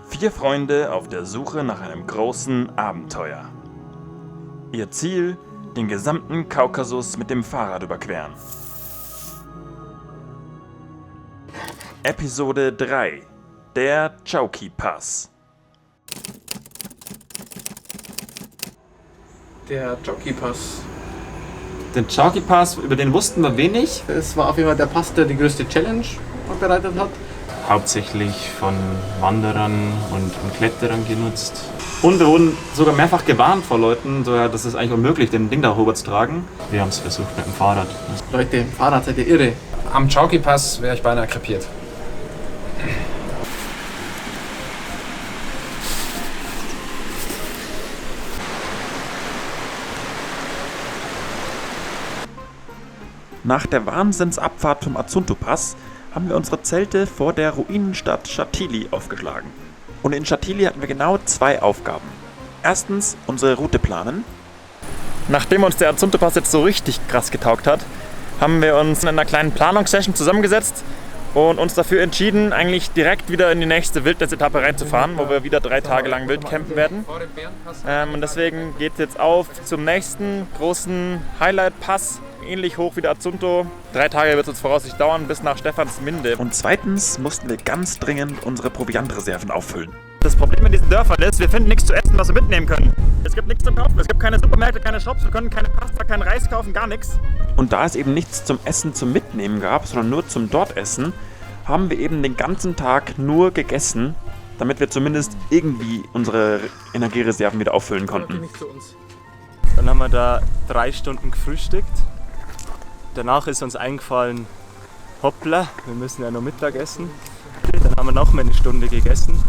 Vier Freunde auf der Suche nach einem großen Abenteuer. Ihr Ziel: den gesamten Kaukasus mit dem Fahrrad überqueren. Episode 3: Der Chauki-Pass. Der Chauki-Pass. Den Chauki-Pass, über den wussten wir wenig. Es war auf jeden Fall der Pass, der die größte Challenge bereitet hat. Hauptsächlich von Wanderern und Kletterern genutzt. Und wir wurden sogar mehrfach gewarnt vor Leuten, dass es eigentlich unmöglich, den Ding da hoch zu tragen. Wir haben es versucht mit dem Fahrrad. Leute, Fahrrad seid ihr irre. Am Chauki-Pass wäre ich beinahe krepiert. Nach der Wahnsinnsabfahrt vom Azunto-Pass haben wir unsere Zelte vor der Ruinenstadt Shatili aufgeschlagen. Und in Shatili hatten wir genau 2 Aufgaben. Erstens unsere Route planen. Nachdem uns der Azunto-Pass jetzt so richtig krass getaugt hat, haben wir uns in einer kleinen Planungssession zusammengesetzt und uns dafür entschieden, eigentlich direkt wieder in die nächste Wildnis-Etappe reinzufahren, wo wir wieder 3 Tage lang wild campen werden. Und deswegen geht es jetzt auf zum nächsten großen Highlight-Pass, ähnlich hoch wie der Azunto. 3 Tage wird es uns voraussichtlich dauern, bis nach Stephansminde. Und zweitens mussten wir ganz dringend unsere Proviantreserven auffüllen. Das Problem mit diesen Dörfern ist, wir finden nichts zu essen, was wir mitnehmen können. Es gibt nichts zum Kaufen, es gibt keine Supermärkte, keine Shops, wir können keine Pasta, keinen Reis kaufen, gar nichts. Und da es eben nichts zum Essen zum Mitnehmen gab, sondern nur zum Dortessen, haben wir eben den ganzen Tag nur gegessen, damit wir zumindest irgendwie unsere Energiereserven wieder auffüllen konnten. Dann haben wir da 3 Stunden gefrühstückt. Danach ist uns eingefallen, hoppla, wir müssen ja noch Mittag essen. Dann haben wir noch mal eine Stunde gegessen.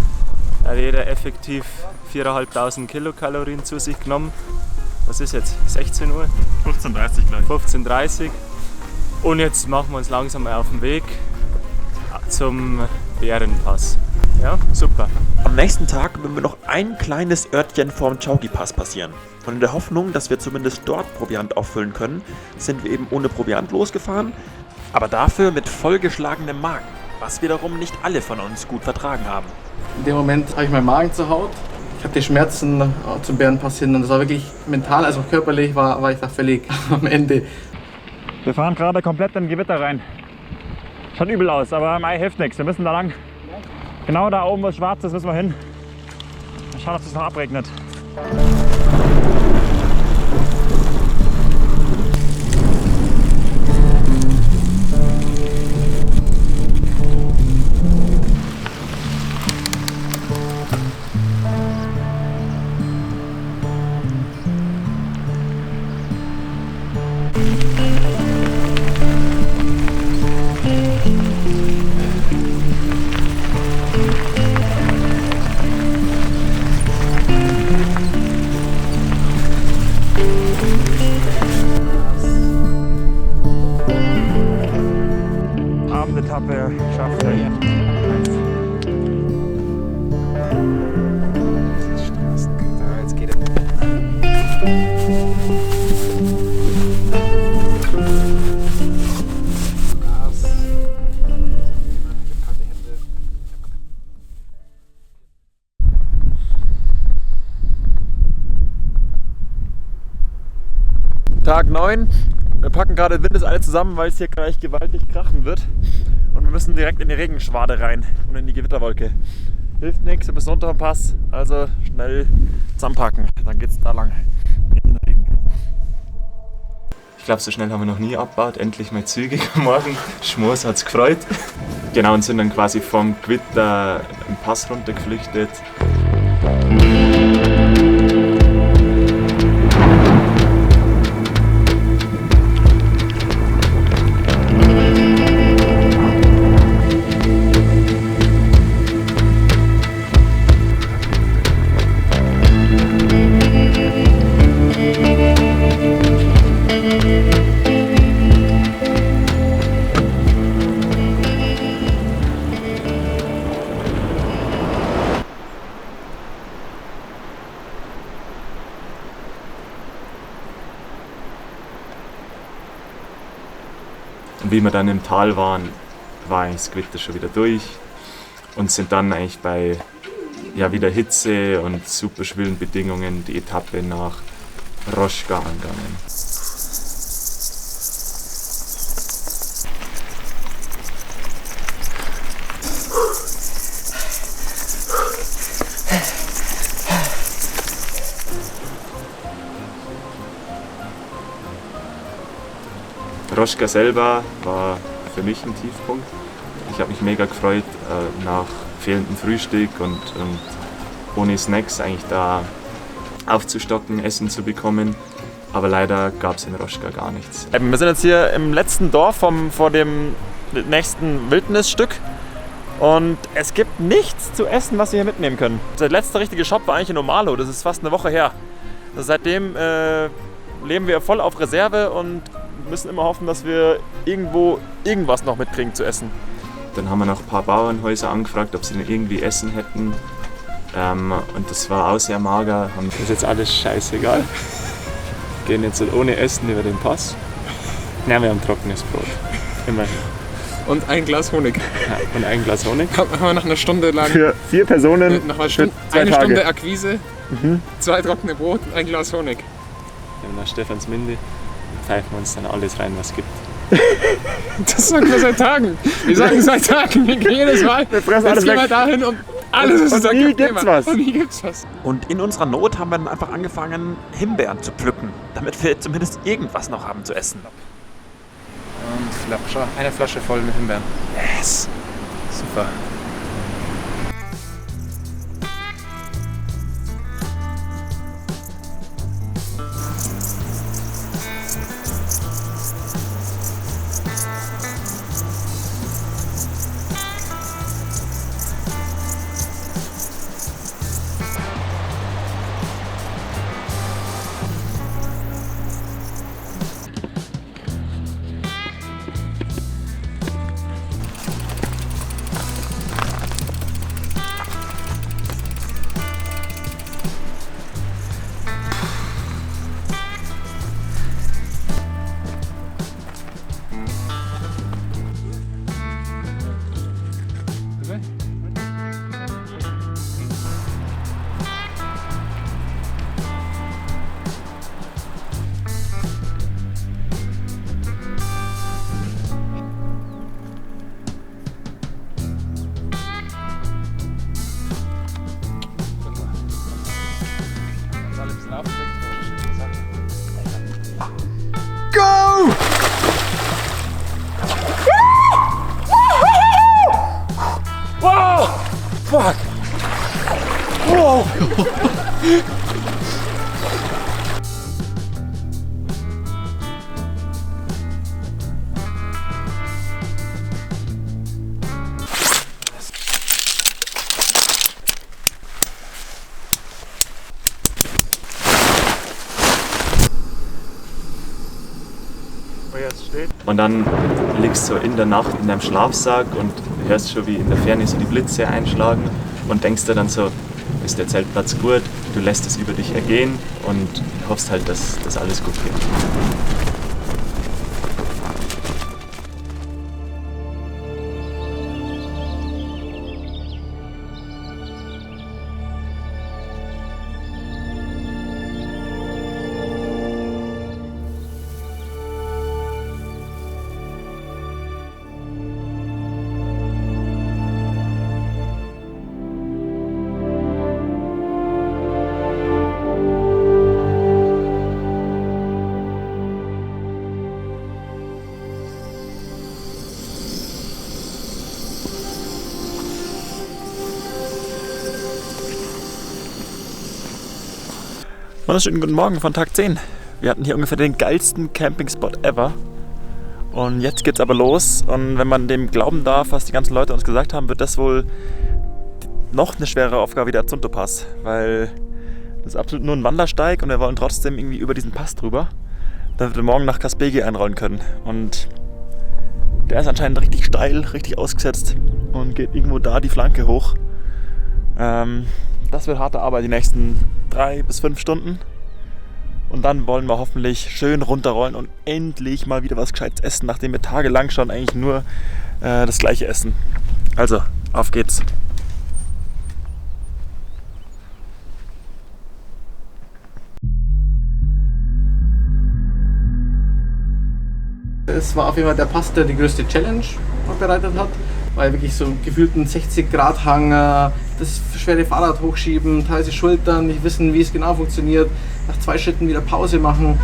Da hat jeder effektiv 4.500 Kilokalorien zu sich genommen. Was ist jetzt? 16 Uhr? 15:30 gleich. 15:30 Uhr. Und jetzt machen wir uns langsam mal auf den Weg zum Bärenpass. Ja, super. Am nächsten Tag würden wir noch ein kleines Örtchen vorm Chauki-Pass passieren. Und in der Hoffnung, dass wir zumindest dort Proviant auffüllen können, sind wir eben ohne Proviant losgefahren, aber dafür mit vollgeschlagenem Magen, was wiederum nicht alle von uns gut vertragen haben. In dem Moment habe ich meinen Magen zerhaut. Ich hatte Schmerzen zum Bärenpass hin und das war wirklich mental, also körperlich war ich da völlig am Ende. Wir fahren gerade komplett in Gewitter rein. Schaut übel aus, aber Mai hilft nichts. Wir müssen da lang. Genau da oben, wo es schwarz ist, müssen wir hin. Mal schauen, ob es noch abregnet. Abendetappe schafft er. Jetzt geht er. Tag 9. Wir packen gerade Windes alle zusammen, weil es hier gleich gewaltig krachen wird. Und wir müssen direkt in die Regenschwade rein und in die Gewitterwolke. Hilft nichts, wir müssen runter vom Pass, also schnell zusammenpacken. Dann geht's da lang in den Regen. Ich glaube, so schnell haben wir noch nie abgebaut. Endlich mal zügig am Morgen. Schmors hat's gefreut. Genau, und sind dann quasi vom Gewitter im Pass runtergeflüchtet. Und wie wir dann im Tal waren, war eigentlich das Gewitter schon wieder durch und sind dann eigentlich bei wieder Hitze und super schwülen Bedingungen die Etappe nach Roschka angegangen. Roschka selber war für mich ein Tiefpunkt. Ich habe mich mega gefreut, nach fehlendem Frühstück und ohne Snacks eigentlich da aufzustocken, Essen zu bekommen. Aber leider gab es in Roschka gar nichts. Wir sind jetzt hier im letzten Dorf vor dem nächsten Wildnisstück und es gibt nichts zu essen, was wir hier mitnehmen können. Der letzte richtige Shop war eigentlich in Omalo, das ist fast eine Woche her. Seitdem leben wir voll auf Reserve und müssen immer hoffen, dass wir irgendwo irgendwas noch mitkriegen zu essen. Dann haben wir noch ein paar Bauernhäuser angefragt, ob sie denn irgendwie Essen hätten. Und das war auch sehr mager. Das ist jetzt alles scheißegal. Wir gehen jetzt ohne Essen über den Pass. Ja, wir haben trockenes Brot. Immerhin. Und ein Glas Honig. Ja, und ein Glas Honig. Haben wir nach einer Stunde lang. Für 4 Personen. Nach einer Stunde, eine Stunde Akquise, 2 trockene Brot und ein Glas Honig. Wir haben nach Stephans Minde. Pfeifen wir uns dann alles rein, was es gibt. Das sagen wir seit Tagen. Wir sagen seit Tagen, wir gehen jedes Mal. Wir fressen Jetzt alles gehen weg. wir dahin und alles ist Und nie gibt's was. Und nie gibt's was. Und in unserer Not haben wir dann einfach angefangen, Himbeeren zu pflücken, damit wir zumindest irgendwas noch haben zu essen. Und schau, eine Flasche voll mit Himbeeren. Yes! Super. Go! Wow! Fuck! Wow! Und dann liegst du in der Nacht in deinem Schlafsack und hörst schon, wie in der Ferne so die Blitze einschlagen und denkst dir dann so, ist der Zeltplatz gut, du lässt es über dich ergehen und hoffst halt, dass das alles gut geht. Wunderschönen guten Morgen von Tag 10. Wir hatten hier ungefähr den geilsten Campingspot ever. Und jetzt geht's aber los. Und wenn man dem glauben darf, was die ganzen Leute uns gesagt haben, wird das wohl noch eine schwere Aufgabe wie der Azunto-Pass. Weil das ist absolut nur ein Wandersteig und wir wollen trotzdem irgendwie über diesen Pass drüber, damit wir morgen nach Kaspegi einrollen können. Und der ist anscheinend richtig steil, richtig ausgesetzt und geht irgendwo da die Flanke hoch. Das wird harte Arbeit die nächsten 3 bis 5 Stunden. Und dann wollen wir hoffentlich schön runterrollen und endlich mal wieder was Gescheites essen, nachdem wir tagelang schon eigentlich nur das gleiche essen. Also, auf geht's. Es war auf jeden Fall der Pass, der die größte Challenge bereitet hat, weil wirklich so gefühlten 60-Grad-Hang, das schwere Fahrrad hochschieben, teilweise Schultern, nicht wissen, wie es genau funktioniert, nach 2 Schritten wieder Pause machen.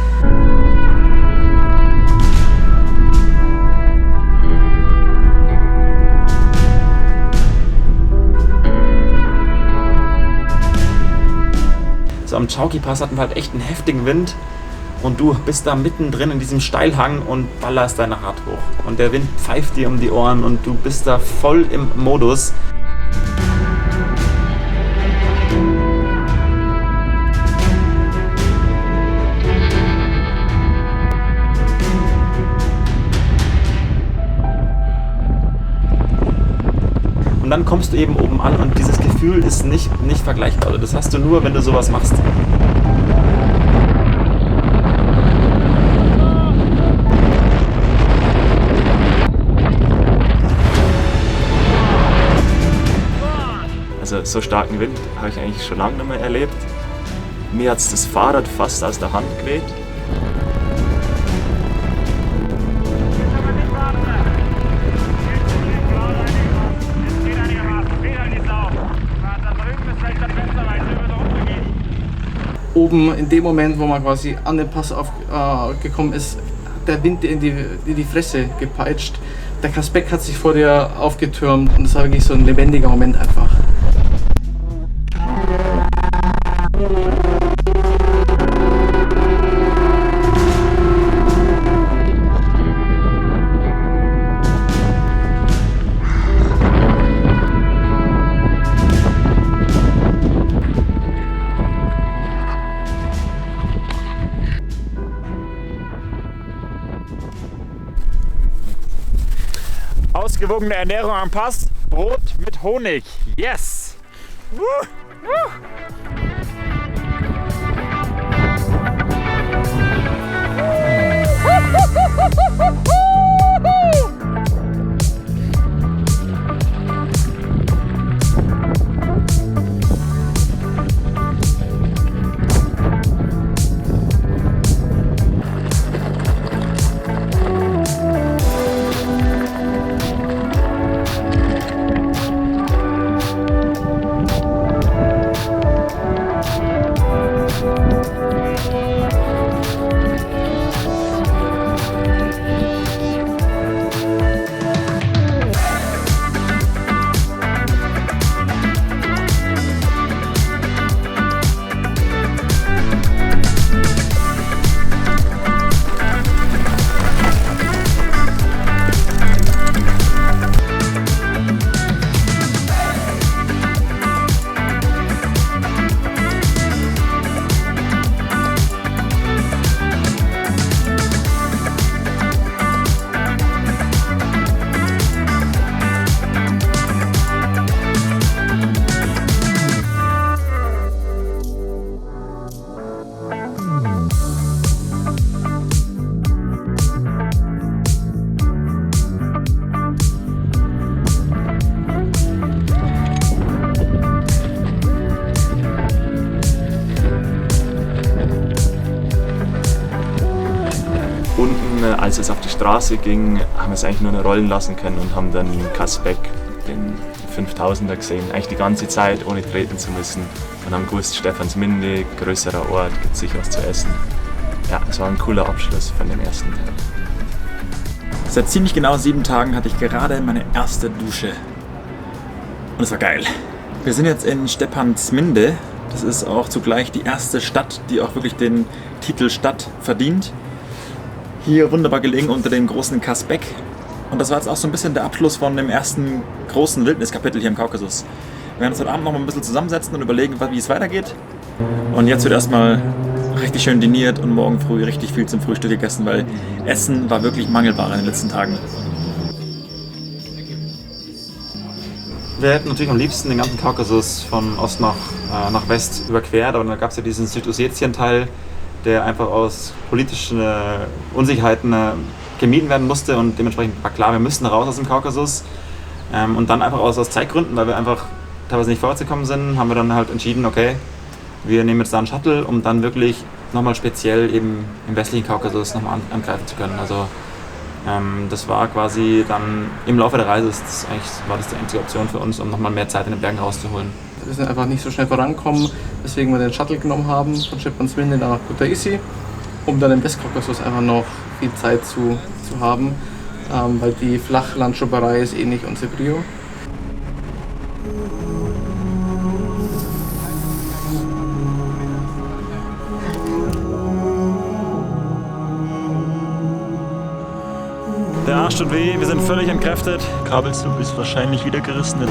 So, am Chowki-Pass hatten wir halt echt einen heftigen Wind. Und du bist da mittendrin in diesem Steilhang und ballerst deine Rad hoch. Und der Wind pfeift dir um die Ohren und du bist da voll im Modus. Und dann kommst du eben oben an und dieses Gefühl ist nicht vergleichbar. Also das hast du nur, wenn du sowas machst. Also so starken Wind habe ich eigentlich schon lange nicht mehr erlebt. Mir hat es das Fahrrad fast aus der Hand geweht. Oben in dem Moment, wo man quasi an den Pass gekommen ist, der Wind in die Fresse gepeitscht. Der Kaspeck hat sich vor dir aufgetürmt und es war wirklich so ein lebendiger Moment einfach. Ausgewogene Ernährung am Pass, Brot mit Honig. Yes! Als es auf die Straße ging, haben wir es eigentlich nur noch rollen lassen können und haben dann Kasbeck, den 5000er gesehen, eigentlich die ganze Zeit, ohne treten zu müssen. Und haben gewusst, Stephansminde, größerer Ort, gibt sich was zu essen. Ja, es war ein cooler Abschluss von dem ersten Tag. Seit ziemlich genau 7 Tagen hatte ich gerade meine erste Dusche. Und es war geil. Wir sind jetzt in Stephansminde. Das ist auch zugleich die erste Stadt, die auch wirklich den Titel Stadt verdient. Hier wunderbar gelegen unter dem großen Kasbeck. Und das war jetzt auch so ein bisschen der Abschluss von dem ersten großen Wildniskapitel hier im Kaukasus. Wir werden uns heute Abend noch mal ein bisschen zusammensetzen und überlegen, wie es weitergeht. Und jetzt wird erstmal richtig schön diniert und morgen früh richtig viel zum Frühstück gegessen, weil Essen war wirklich mangelbar in den letzten Tagen. Wir hätten natürlich am liebsten den ganzen Kaukasus von Ost nach West überquert, aber dann gab es ja diesen Südossetien-Teil, der einfach aus politischen Unsicherheiten gemieden werden musste und dementsprechend war klar, wir müssen raus aus dem Kaukasus. Und dann einfach aus Zeitgründen, weil wir einfach teilweise nicht vorwärts gekommen sind, haben wir dann halt entschieden, okay, wir nehmen jetzt da einen Shuttle, um dann wirklich nochmal speziell eben im westlichen Kaukasus nochmal angreifen zu können. Also das war quasi dann im Laufe der Reise, war das die einzige Option für uns, um nochmal mehr Zeit in den Bergen rauszuholen. Wir sind einfach nicht so schnell vorangekommen, weswegen wir den Shuttle genommen haben von Scheppanswinde nach Kutaisi, um dann im Westkaukasus einfach noch viel Zeit zu haben, weil die Flachlandschubberei ist eh nicht unsere Prio. Der Arsch tut weh, wir sind völlig entkräftet. Kabelzug ist wahrscheinlich wieder gerissen.